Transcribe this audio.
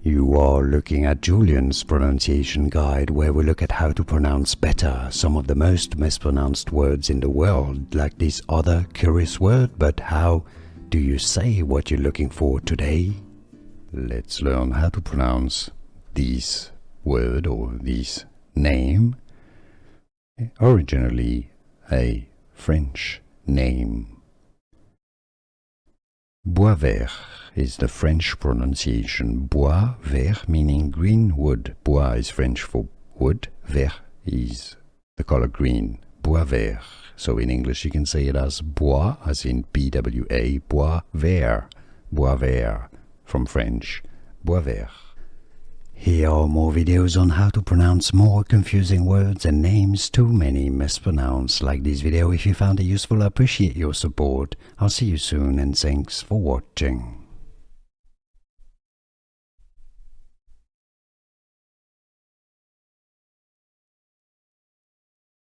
You are looking at Julian's pronunciation guide, where we look at how to pronounce better some of the most mispronounced words in the world, like this other curious word. But how do you say what you're looking for today? Let's learn how to pronounce this word or this name. Originally a French name. Boisvert is the French pronunciation. Bois vert meaning green wood. Bois is French for wood. Vert is the color green. Boisvert. So in English you can say it as bois, as in B-W-A, bois vert. Bois vert from French. Boisvert. Here are more videos on how to pronounce more confusing words and names too many mispronounced. Like this video if you found it useful. I appreciate your support. I'll see you soon and thanks for watching.